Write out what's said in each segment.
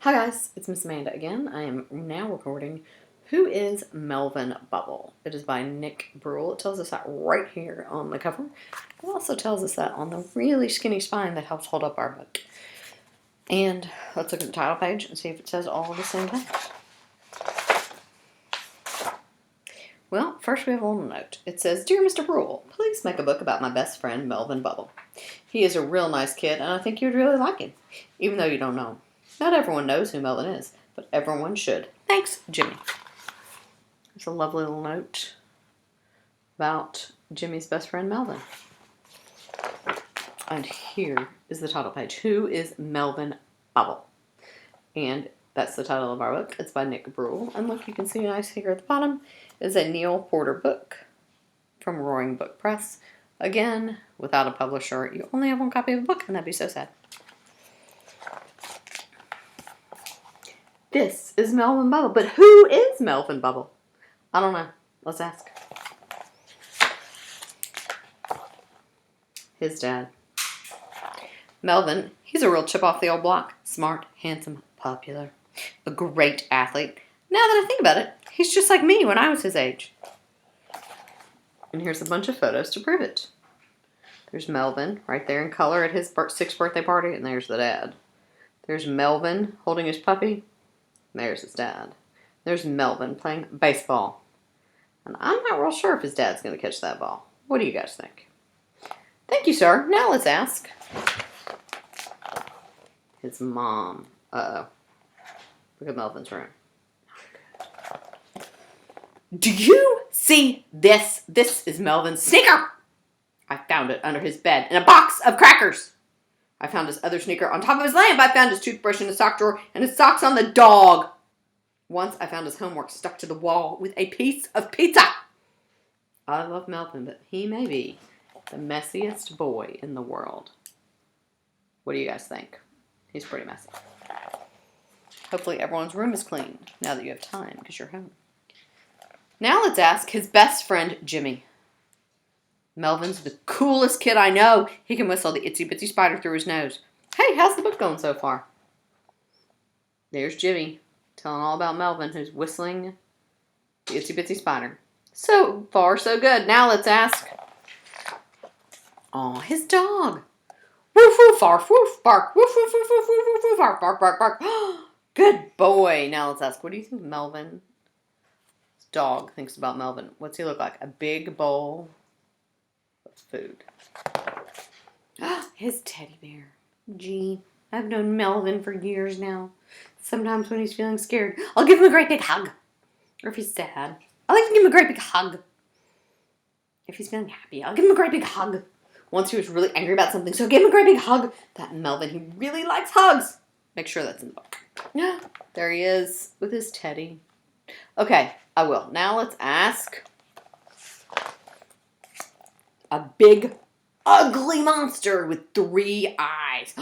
Hi guys, it's Miss Amanda again. I am now recording Who is Melvin Bubble? It is by Nick Bruel. It tells us that right here on the cover. It also tells us that on the really skinny spine that helps hold up our book. And let's look at the title page and see if it says all the same things. Well, first we have a little note. It says, Dear Mr. Bruel, please make a book about my best friend, Melvin Bubble. He is a real nice kid, and I think you'd really like him, even though you don't know him. Not everyone knows who Melvin is, but everyone should. Thanks, Jimmy. There's a lovely little note about Jimmy's best friend, Melvin. And here is the title page. Who is Melvin Bubble? And that's the title of our book. It's by Nick Bruel. And look, you can see a nice figure at the bottom. It's a Neil Porter book from Roaring Brook Press. Again, without a publisher, you only have one copy of a book, and that'd be so sad. This is Melvin Bubble, but who is Melvin Bubble? I don't know. Let's ask. His dad. Melvin, he's a real chip off the old block. Smart, handsome, popular. A great athlete. Now that I think about it, he's just like me when I was his age. And here's a bunch of photos to prove it. There's Melvin right there in color at his 6th birthday party, and there's the dad. There's Melvin holding his puppy. There's his dad. There's Melvin playing baseball. And I'm not real sure if his dad's going to catch that ball. What do you guys think? Thank you, sir. Now let's ask his mom. Uh-oh. Look at Melvin's room. Do you see this? This is Melvin's sneaker. I found it under his bed in a box of crackers. I found his other sneaker on top of his lamp. I found his toothbrush in his sock drawer and his socks on the dog. Once I found his homework stuck to the wall with a piece of pizza. I love Melvin, but he may be the messiest boy in the world. What do you guys think? He's pretty messy. Hopefully everyone's room is clean now that you have time because you're home. Now let's ask his best friend, Jimmy. Melvin's the coolest kid I know. He can whistle the itsy bitsy spider through his nose. Hey, how's the book going so far? There's Jimmy telling all about Melvin, who's whistling the itsy bitsy spider. So far, so good. Now let's ask. Oh, his dog. Woof woof bark woof bark woof woof woof woof woof woof bark bark bark bark. Good boy. Now let's ask. What do you think Melvin's dog thinks about Melvin? What's he look like? A big bowl of food. His teddy bear. Gee, I've known Melvin for years now. Sometimes when he's feeling scared, I'll give him a great big hug. Or if he's sad, I'll even give him a great big hug. If he's feeling happy, I'll give him a great big hug. Once he was really angry about something, so I gave him a great big hug. That Melvin, he really likes hugs. Make sure that's in the book. Yeah, there he is with his teddy. Okay, I will. Now let's ask a big, ugly monster with 3 eyes.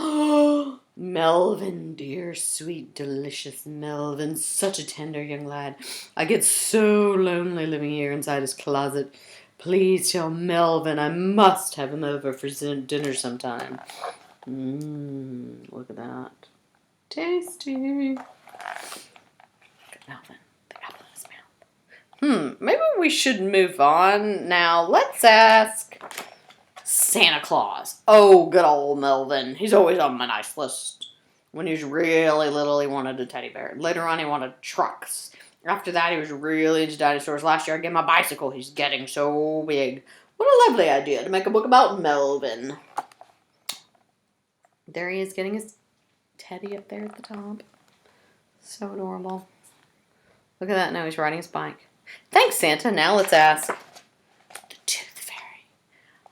Melvin, dear, sweet, delicious Melvin. Such a tender young lad. I get so lonely living here inside his closet. Please tell Melvin I must have him over for dinner sometime. Look at that. Tasty. Look at Melvin. The apple in his mouth. Maybe we should move on. Now, let's ask Santa Claus. Oh, good old Melvin. He's always on my nice list. When he was really little, he wanted a teddy bear. Later on, he wanted trucks. After that, he was really into dinosaurs. Last year, I gave him a bicycle. He's getting so big. What a lovely idea to make a book about Melvin. There he is getting his teddy up there at the top. So adorable. Look at that. Now he's riding his bike. Thanks, Santa. Now let's ask the Tooth Fairy.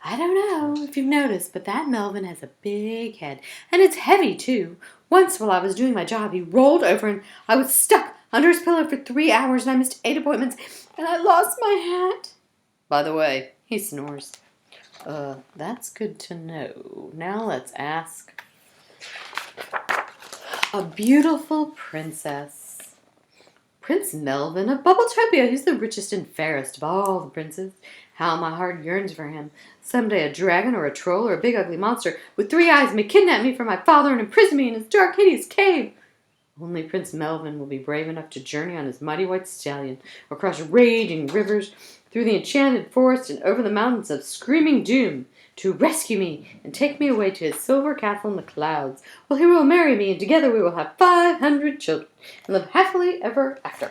I don't know if you've noticed, but that Melvin has a big head. And it's heavy, too. Once while I was doing my job, he rolled over and I was stuck under his pillow for 3 hours and I missed 8 appointments and I lost my hat. By the way, he snores. That's good to know. Now let's ask a beautiful princess. Prince Melvin of Bubbletopia. He's the richest and fairest of all the princes. How my heart yearns for him. Someday a dragon or a troll or a big ugly monster with 3 eyes may kidnap me from my father and imprison me in his dark, hideous cave. Only Prince Melvin will be brave enough to journey on his mighty white stallion across raging rivers, through the enchanted forest, and over the mountains of screaming doom, to rescue me and take me away to his silver castle in the clouds. Well, he will marry me, and together we will have 500 children and live happily ever after.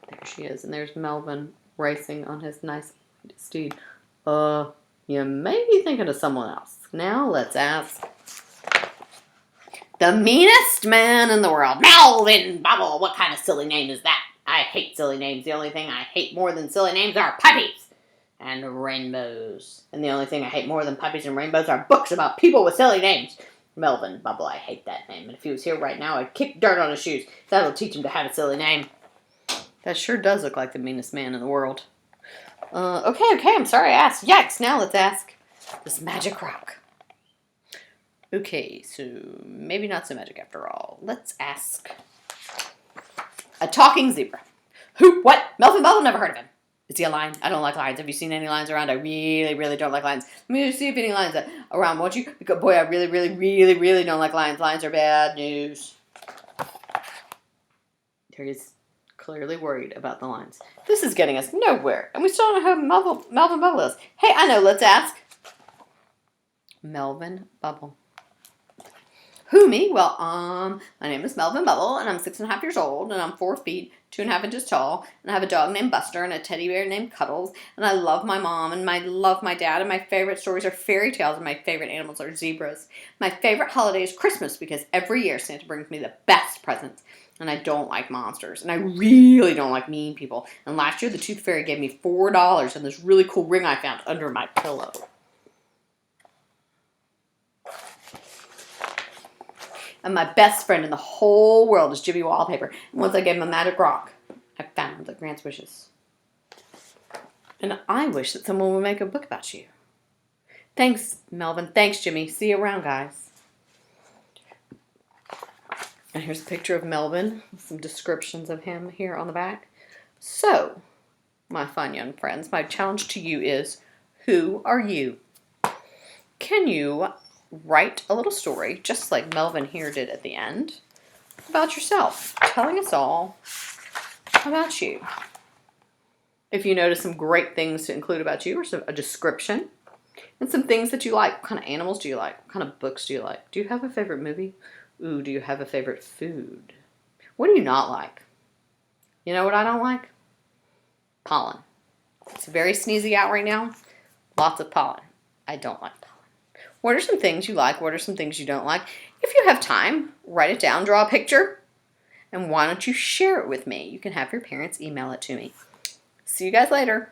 There she is, and there's Melvin racing on his nice steed. You may be thinking of someone else. Now let's ask the meanest man in the world, Melvin Bubble. What kind of silly name is that? I hate silly names. The only thing I hate more than silly names are puppies and rainbows. And the only thing I hate more than puppies and rainbows are books about people with silly names. Melvin Bubble, I hate that name. And if he was here right now, I'd kick dirt on his shoes. That'll teach him to have a silly name. That sure does look like the meanest man in the world. Okay, I'm sorry I asked. Yikes, now let's ask this magic rock. Okay, so maybe not so magic after all. Let's ask a talking zebra. Who? What? Melvin Bubble? Never heard of him. Is he a lion? I don't like lions. Have you seen any lions around? I really, really don't like lions. Let me see if any lions are around, won't you? Because, boy, I really, really, really, really don't like lions. Lions are bad news. There he is, clearly worried about the lions. This is getting us nowhere, and we still don't know who Melvin Bubble is. Hey, I know. Let's ask Melvin Bubble. Who, me? Well, my name is Melvin Bubble, and I'm 6.5 years old, and I'm 4 feet, 2.5 inches tall, and I have a dog named Buster and a teddy bear named Cuddles, and I love my mom, and I love my dad, and my favorite stories are fairy tales, and my favorite animals are zebras. My favorite holiday is Christmas, because every year Santa brings me the best presents, and I don't like monsters, and I really don't like mean people, and last year the Tooth Fairy gave me $4 and this really cool ring I found under my pillow. And my best friend in the whole world is Jimmy Wallpaper. And once I gave him a magic rock, I found the grants wishes. And I wish that someone would make a book about you. Thanks, Melvin. Thanks, Jimmy. See you around, guys. And here's a picture of Melvin with some descriptions of him here on the back. So, my fun young friends, my challenge to you is, who are you? Can you write a little story, just like Melvin here did at the end, about yourself, telling us all about you? If you notice some great things to include about you, or a description, and some things that you like. What kind of animals do you like? What kind of books do you like? Do you have a favorite movie? Ooh, do you have a favorite food? What do you not like? You know what I don't like? Pollen. It's very sneezy out right now. Lots of pollen. I don't like pollen. What are some things you like? What are some things you don't like? If you have time, write it down, draw a picture, and why don't you share it with me? You can have your parents email it to me. See you guys later.